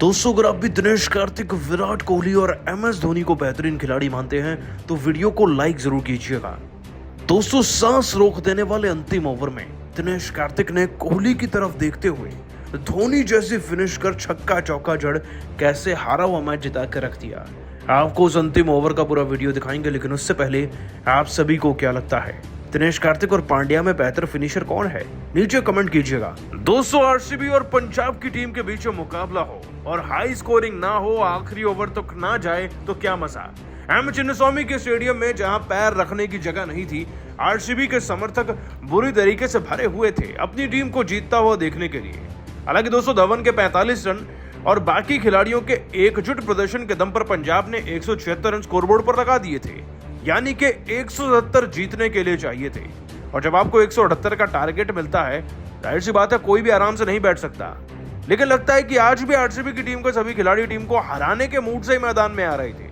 दोस्तों, अगर आप भी दिनेश कार्तिक, विराट कोहली और MS धोनी को बेहतरीन खिलाड़ी मानते हैं तो वीडियो को लाइक जरूर कीजिएगा। दोस्तों, सांस रोक देने वाले अंतिम ओवर में दिनेश कार्तिक ने कोहली की तरफ देखते हुए धोनी जैसी फिनिश कर छक्का चौका जड़ कैसे हारा हुआ मैच जिता कर रख दिया। आपको उस अंतिम ओवर का पूरा वीडियो दिखाएंगे, लेकिन उससे पहले आप सभी को क्या लगता है, दिनेश कार्तिक और पांड्या में बेहतर फिनिशर कौन है? नीचे कमेंट कीजिएगा। दोस्तों, आरसीबी और पंजाब की टीम के बीच में मुकाबला हो और हाई स्कोरिंग ना हो, आखिरी ओवर तक ना जाए तो क्या मजा। एम चिन्नास्वामी के स्टेडियम में जहां पैर रखने की जगह नहीं थी, आरसीबी के समर्थक बुरी तरीके से भरे हुए थे अपनी टीम को जीतता हुआ देखने के लिए। हालांकि दोस्तों, धवन के 45 रन और बाकी खिलाड़ियों के एकजुट प्रदर्शन के दम पर पंजाब ने 176 रन स्कोरबोर्ड पर लगा दिए थे, यानी कि 170 जीतने के लिए चाहिए थे। और जब आपको 178 का टारगेट मिलता है, जाहिर सी बात है कोई भी आराम से नहीं बैठ सकता। लेकिन लगता है कि आज भी आरसीबी की टीम के सभी खिलाड़ी टीम को हराने के मूड से ही मैदान में आ रहे थे।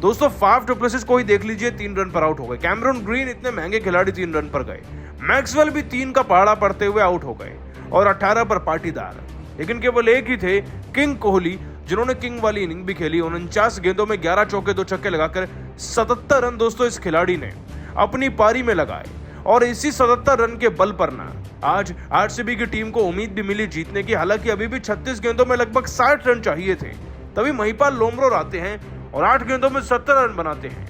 दोस्तों, फाफ डु प्लेसिस को ही देख लीजिए, 3 रन पर आउट हो गए। कैमरून ग्रीन, इतने महंगे खिलाड़ी 3 रन पर गए। मैक्सवेल भी 3 का पहाड़ा पड़ते हुए आउट हो गए और 18 पर पाटीदार। लेकिन केवल एक ही थे, किंग कोहली, जिन्होंने किंग वाली इनिंग भी खेली। 49 गेंदों में 11 चौके 2 छक्के लगाकर 77 रन दोस्तों इस खिलाड़ी ने अपनी पारी में लगाए। और इसी 77 रन के बल पर ना आज आरसीबी की टीम को उम्मीद भी मिली जीतने की। हालांकि अभी भी 36 गेंदों में लगभग 60 रन चाहिए थे, तभी महिपाल लोमरोर आते हैं और 8 गेंदों में 70 रन बनाते हैं।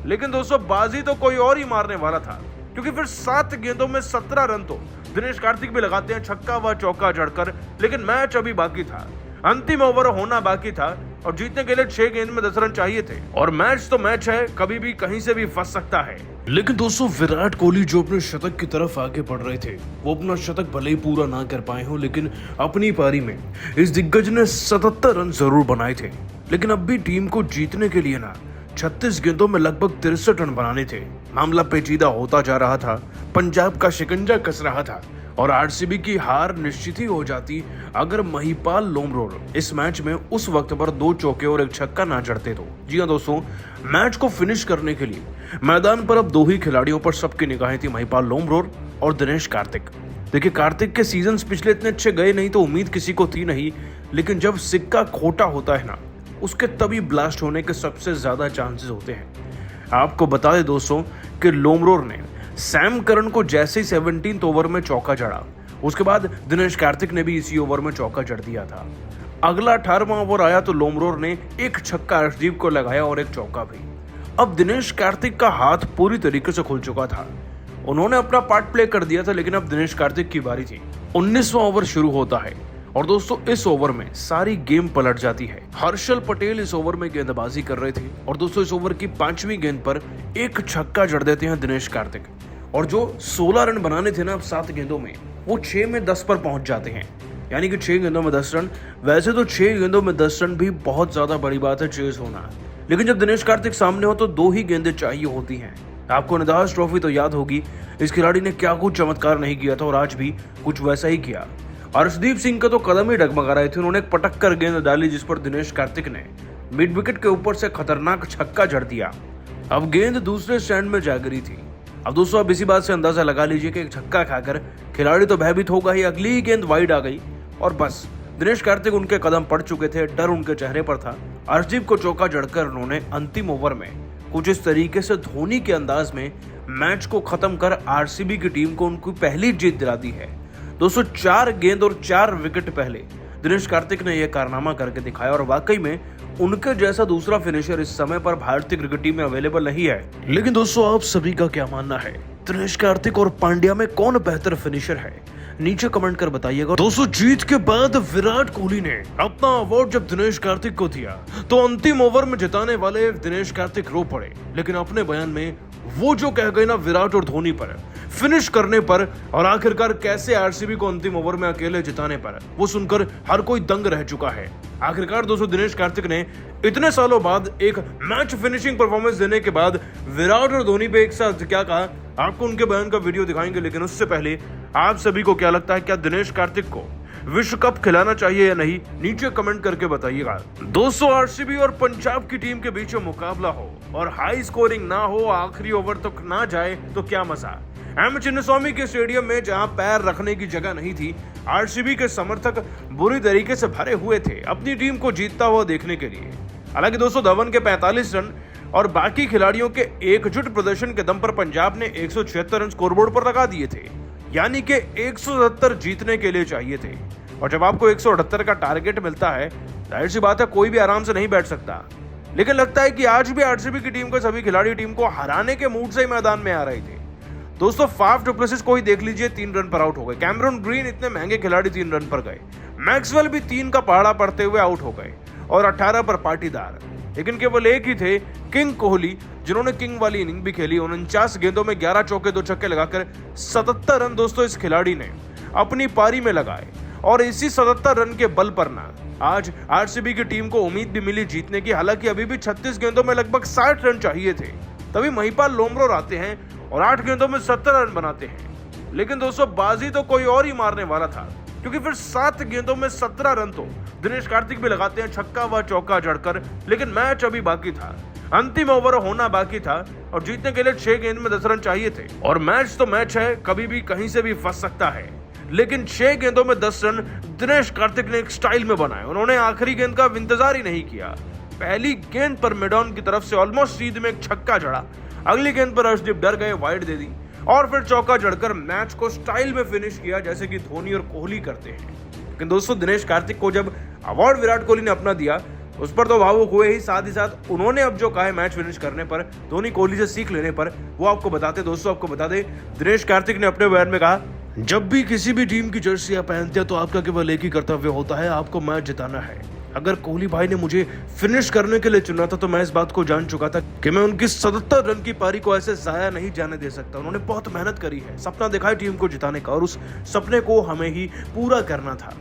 लेकिन दोस्तों, बाजी तो कोई और ही मारने वाला था, क्योंकि फिर 7 गेंदों में 17 रन तो दिनेश कार्तिक भी लगाते हैं छक्का व चौका जड़कर। लेकिन मैच अभी बाकी था, अंतिम ओवर होना बाकी था और जीतने के लिए 6 गेंद में 10 रन चाहिए थे। और मैच तो मैच है, कभी भी कहीं से भी फंस सकता है। लेकिन दोस्तों, विराट कोहली जो अपने शतक की तरफ आगे बढ़ रहे थे, वो अपना शतक भले ही पूरा ना कर पाए हो, लेकिन अपनी पारी में इस दिग्गज ने 77 रन जरूर बनाए थे। लेकिन अब भी टीम को जीतने के लिए ना 36 गेंदों में लगभग 63 रन बनाने थे। मामला पेचीदा होता जा रहा था, पंजाब का शिकंजा कस रहा था और आरसीबी की हार निश्चित ही हो जाती अगर महिपाल लोमरोर इस मैच में उस वक्त पर 2 चौके और 1 छक्का ना जड़ते तो। जी हां दोस्तों, मैच को फिनिश करने के लिए मैदान पर अब 2 ही खिलाड़ियों पर सबकी निगाहें थी, महिपाल लोमरोर और दिनेश कार्तिक। देखिए, कार्तिक के सीजन्स पिछले इतने अच्छे गए नहीं तो उम्मीद किसी को थी नहीं, लेकिन जब सिक्का खोटा होता है ना, उसके तभी ब्लास्ट होने के सबसे ज्यादा चांसेस होते हैं। आपको बता दें दोस्तों कि लोमरोर ने सैम करन को जैसे ही 17th ओवर में चौका जड़ा, उसके बाद दिनेश कार्तिक ने भी इसी ओवर में चौका जड़ दिया था। अगला 18वां ओवर आया तो लोमरोर ने 1 छक्का अर्शदीप को लगाया और 1 चौका भी। अब दिनेश कार्तिक का हाथ पूरी तरीके से खुल चुका था, उन्होंने अपना पार्ट प्ले कर दिया था। लेकिन अब दिनेश कार्तिक की बारी थी। 19वां ओवर शुरू होता है और दोस्तों, इस ओवर में सारी गेम पलट जाती है। हर्षल पटेल इस ओवर में गेंदबाजी कर रहे थे और दोस्तों, इस ओवर की 5वीं गेंद पर 1 छक्का जड़ देते हैं दिनेश कार्तिक। और जो 16 रन बनाने थे ना अब 7 गेंदों में, वो 6 में 10 पर पहुंच जाते हैं, यानी कि 6 गेंदों में 10 रन। वैसे तो 6 गेंदों में 10 रन भी बहुत ज्यादा बड़ी बात है चेज होना, लेकिन जब दिनेश कार्तिक सामने हो तो 2 ही गेंदें चाहिए होती हैं। आपको निदास ट्रॉफी तो याद होगी, इस खिलाड़ी ने क्या कुछ चमत्कार नहीं किया था और आज भी कुछ वैसा ही किया। अर्शदीप सिंह का तो कदम ही डगमगा रहे थे, उन्होंने एक पटक कर गेंद डाली जिस पर दिनेश कार्तिक ने मिड विकेट के ऊपर से खतरनाक छक्का जड़ दिया। अब गेंद दूसरे स्टैंड में जा गिरी थी। अब दोस्तों, आप इसी बात से अंदाजा लगा लीजिए कि एक छक्का खाकर खिलाड़ी तो भयभीत होगा ही। अगली ही गेंद वाइड आ गई और बस दिनेश कार्तिक उनके कदम पड़ चुके थे, डर उनके चेहरे पर था। अर्शदीप को चौका जड़कर उन्होंने अंतिम ओवर में कुछ इस तरीके से धोनी के अंदाज में मैच को खत्म कर आरसीबी की टीम को उनकी पहली जीत दिला दी है। दोस्तों, 4 गेंद और 4 विकेट पहले दिनेश कार्तिक ने यह कारनामा करके दिखाया और वाकई में उनके जैसा दूसरा फिनिशर इस समय पर भारतीय क्रिकेट टीम में अवेलेबल नहीं है। लेकिन दोस्तों, आप सभी का क्या मानना है, दिनेश कार्तिक और पांड्या में कौन बेहतर फिनिशर है? नीचे कमेंट कर बताइएगा। दोस्तों, जीत के बाद विराट कोहली ने अपना अवार्ड जब दिनेश कार्तिक को दिया तो अंतिम ओवर में जिताने वाले दिनेश कार्तिक रो पड़े। लेकिन अपने बयान में वो जो कह गए ना विराट और धोनी पर, फिनिश करने पर और आखिरकार कैसे आरसीबी को अंतिम ओवर में अकेले जिताने पर, वो सुनकर हर कोई दंग रह चुका है। आखिरकार दोस्तों, दिनेश कार्तिक ने इतने सालों बाद एक मैच फिनिशिंग परफॉर्मेंस देने के बाद विराट और धोनी पे एक साथ क्या कहा, आपको उनके बयान का वीडियो दिखाएंगे। लेकिन उससे पहले आप सभी को क्या लगता है, क्या दिनेश कार्तिक को विश्व कप खिलाना चाहिए या नहीं? नीचे कमेंट करके बताइएगा। दोस्तों, आरसीबी और पंजाब की टीम के बीच में मुकाबला हो और हाई स्कोरिंग ना हो, आखिरी ओवर तक ना जाए तो क्या मजा। एम चिन्नस्वामी के स्टेडियम में जहां पैर रखने की जगह नहीं थी, आरसीबी के समर्थक बुरी तरीके से भरे हुए थे अपनी टीम को जीतता हुआ देखने के लिए। हालांकि दोस्तों धवन के 45 रन और बाकी खिलाड़ियों के एकजुट प्रदर्शन के दम पर पंजाब ने 176 रन स्कोरबोर्ड पर लगा दिए थे, यानी कि 177 जीतने के लिए चाहिए थे। और जब आपको 178 का टारगेट मिलता है, जाहिर सी बात है कोई भी आराम से नहीं बैठ सकता। लेकिन लगता है कि आज भी आरसीबी की टीम के सभी खिलाड़ी टीम को हराने के मूड से ही मैदान में आ रहे थे। दोस्तों फाफ डु प्लेसिस को ही देख लीजिए, 3 रन पर आउट हो गए। कैमरन ग्रीन इतने महंगे खिलाड़ी 3 रन पर गए। मैक्सवेल भी 3 का पहाड़ा पड़ते हुए आउट हो गए और 18 पर पाटीदार। लेकिन केवल एक ही थे, किंग कोहली, जिन्होंने किंग वाली इनिंग भी खेली। 49 गेंदों में 11 चौके 2 छक्के लगाकर 77 रन दोस्तों इस खिलाड़ी ने अपनी पारी में लगाए। और इसी 77 रन के बल पर ना आज आरसीबी की टीम को उम्मीद भी मिली जीतने की। हालांकि अभी भी 36 गेंदों में लगभग 60 रन चाहिए थे। तभी महिपाल लोमरोर आते हैं और 8 गेंदों में 70 रन बनाते हैं। लेकिन दोस्तों बाजी तो कोई और ही मारने वाला था, क्योंकि फिर 7 गेंदों में 17 रन तो दिनेश कार्तिक भी लगाते हैं छक्का व चौका जड़कर। लेकिन मैच अभी बाकी था, अंतिम ओवर होना बाकी था और जीतने के लिए 6 गेंद में 10 रन चाहिए थे। और मैच तो मैच है, कभी भी कहीं से भी फंस सकता है। लेकिन 6 गेंदों में 10 रन दिनेश कार्तिक ने एक स्टाइल में बनाए। उन्होंने आखिरी गेंद का इंतजार ही नहीं किया। पहली गेंद पर मिडॉन की तरफ से ऑलमोस्ट सीधे में एक छक्का जड़ा। अगली गेंद पर अर्शदीप डर गए, वाइड दे दी और फिर चौका जड़कर मैच को स्टाइल में फिनिश किया, जैसे कि धोनी और कोहली करते हैं। लेकिन दोस्तों दिनेश कार्तिक को जब अवार्ड विराट कोहली ने अपना दिया, उस पर तो भावुक हुए ही साथ उन्होंने अब जो कहा है मैच फिनिश करने पर, धोनी कोहली से सीख लेने पर, वो आपको बताते दोस्तों। आपको बता दे, दिनेश कार्तिक ने अपने बयान में कहा, जब भी किसी भी टीम की जर्सी आप पहनते हैं तो आपका केवल एक ही कर्तव्य होता है, आपको मैच जिताना है। अगर कोहली भाई ने मुझे फिनिश करने के लिए चुना था तो मैं इस बात को जान चुका था कि मैं उनकी 77 रन की पारी को ऐसे जाया नहीं जाने दे सकता। उन्होंने बहुत मेहनत करी है, सपना देखा है टीम को जिताने का और उस सपने को हमें ही पूरा करना था।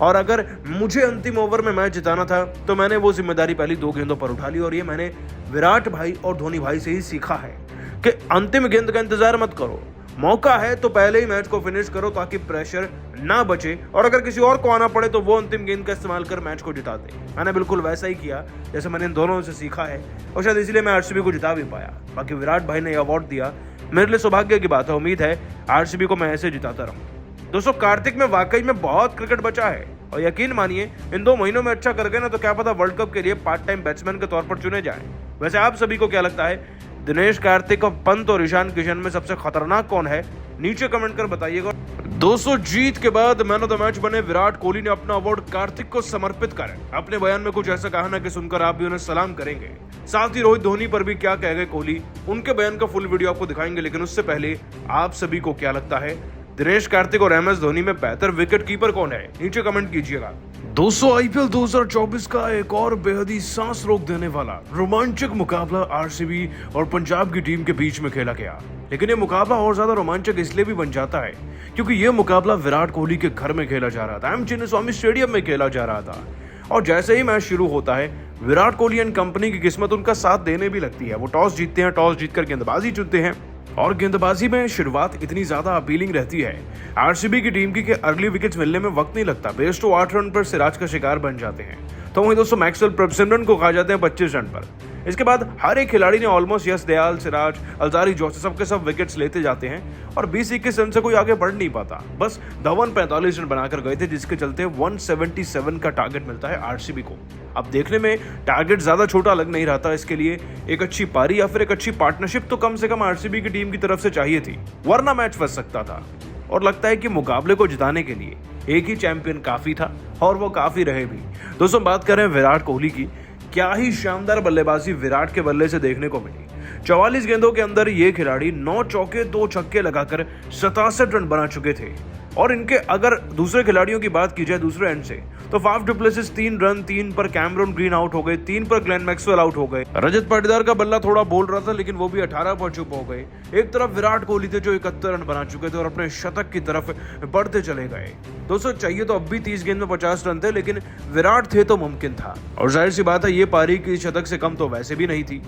और अगर मुझे अंतिम ओवर में मैच जिताना था तो मैंने वो जिम्मेदारी पहली 2 गेंदों पर उठा ली। और ये मैंने विराट भाई और धोनी भाई से ही सीखा है कि अंतिम गेंद का इंतजार मत करो, मौका है तो पहले ही मैच को फिनिश करो ताकि प्रेशर ना बचे और अगर किसी और को आना पड़े तो वो अंतिम गेंद का इस्तेमाल कर मैच को जिता दे। मैंने बिल्कुल वैसा ही किया जैसे मैंने इन दोनों से सीखा है और शायद इसलिए मैं आरसीबी को जिता भी पाया। बाकी विराट भाई ने अवार्ड दिया, मेरे लिए सौभाग्य की बात है। उम्मीद है आरसीबी को मैं ऐसे जिताता रहूं। दोस्तों कार्तिक में वाकई में बहुत क्रिकेट बचा है और यकीन मानिए इन 2 महीनों में अच्छा कर गए ना तो क्या पता वर्ल्ड कप के लिए पार्ट टाइम बैट्समैन के तौर पर चुने जाए। वैसे आप सभी को क्या लगता है, दिनेश कार्तिक और पंत और ईशान किशन में सबसे खतरनाक कौन है? नीचे कमेंट कर बताइएगा। दोस्तों जीत के बाद मैन ऑफ द मैच बने विराट कोहली ने अपना अवार्ड कार्तिक को समर्पित कर अपने बयान में कुछ ऐसा कहा ना कि सुनकर आप भी उन्हें सलाम करेंगे। साथ ही रोहित धोनी पर भी क्या कह गए कोहली, उनके बयान का फुल वीडियो आपको दिखाएंगे। लेकिन उससे पहले आप सभी को क्या लगता है, दिनेश कार्तिक और एमएस धोनी में बेहतर विकेट कीपर कौन है? नीचे कमेंट कीजिएगा। दोस्तों आईपीएल 2024 का एक और बेहद ही सांस रोक देने वाला रोमांचक मुकाबला आरसीबी और पंजाब की टीम के बीच में खेला गया। लेकिन ये मुकाबला और ज्यादा रोमांचक इसलिए भी बन जाता है क्योंकि ये मुकाबला विराट कोहली के घर में खेला जा रहा था, एम चिन्नस्वामी स्टेडियम में खेला जा रहा था। और जैसे ही मैच शुरू होता है विराट कोहली एंड कंपनी की किस्मत उनका साथ देने भी लगती है। वो टॉस जीतते हैं, टॉस जीतकर गेंदबाजी चुनते हैं और गेंदबाजी में शुरुआत इतनी ज्यादा अपीलिंग रहती है आरसीबी की टीम की कि अर्ली विकेट्स मिलने में वक्त नहीं लगता। बेस तो 8 रन पर सिराज का शिकार बन जाते हैं। तो वहीं दोस्तों मैक्सवेल प्रभसिमरन को खा जाते हैं 25 रन पर। इसके बाद हर एक खिलाड़ी ने ऑलमोस्ट यश दयाल, सिराज, अल्जारी, जोसेफ सबके सब विकेट्स लेते जाते हैं और 20-21 रन से कोई आगे बढ़ नहीं पाता। बस धवन 45 रन बनाकर गए थे जिसके चलते 177 का टारगेट मिलता है आरसीबी को। अब देखने में टारगेट ज्यादा छोटा लग नहीं रहा था, इसके लिए एक अच्छी पारी या फिर एक अच्छी पार्टनरशिप तो कम से कम आरसीबी की टीम की तरफ से चाहिए थी, वरना मैच फंस सकता था। और लगता है कि मुकाबले को जिताने के लिए एक ही चैंपियन काफी था और वो काफी रहे भी। दोस्तों बात करें विराट कोहली की, क्या ही शानदार बल्लेबाजी विराट के बल्ले से देखने को मिली। 44 गेंदों के अंदर ये खिलाड़ी 9 चौके 2 छक्के लगाकर 67 रन बना चुके थे। और इनके अगर दूसरे खिलाड़ियों की बात की जाए दूसरे एंड से तो फाफ डु प्लेसिस 3 रन, 3 पर कैमरन ग्रीन आउट हो गए, 3 पर ग्लेन मैक्सवेल आउट हो गए। रजत पाटीदार का बल्ला थोड़ा बोल रहा था लेकिन वो भी 18 पर चुप हो गए। एक तरफ विराट कोहली थे जो 71 रन बना चुके थे और अपने शतक की तरफ बढ़ते चले गए। दोस्तों चाहिए तो अब भी 30 गेंद में 50 रन थे लेकिन विराट थे तो मुमकिन था और जाहिर सी बात है ये पारी की शतक से कम तो वैसे भी नहीं थी।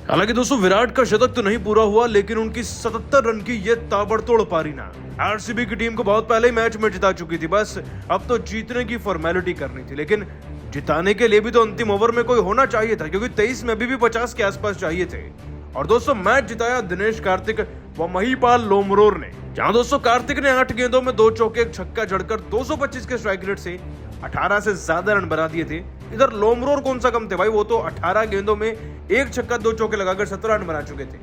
हालांकि दोस्तों विराट का शतक तो नहीं पूरा हुआ लेकिन उनकी 77 रन की ये ताबड़तोड़ पारी ना आरसीबी की टीम को बहुत पहले ही मैच में जिता चुकी थी। बस अब तो जीतने की फॉर्मेलिटी करनी थी, लेकिन जिताने के लिए भी तो अंतिम ओवर में कोई होना चाहिए था क्योंकि 23 में भी 50 के आसपास चाहिए थे और दोस्तों मैच जिताया दिनेश कार्तिक व महिपाल लोमरोर ने, जहां दोस्तों कार्तिक ने 8 गेंदों में 2 चौके एक छक्का जड़कर 225 के स्ट्राइक रेट से 18 से ज्यादा रन बना दिए थे। इधर लोमरोर कौन सा कम थे भाई, वो तो 18 गेंदों में 1 छक्का 2 चौके लगाकर 17 रन बना चुके थे।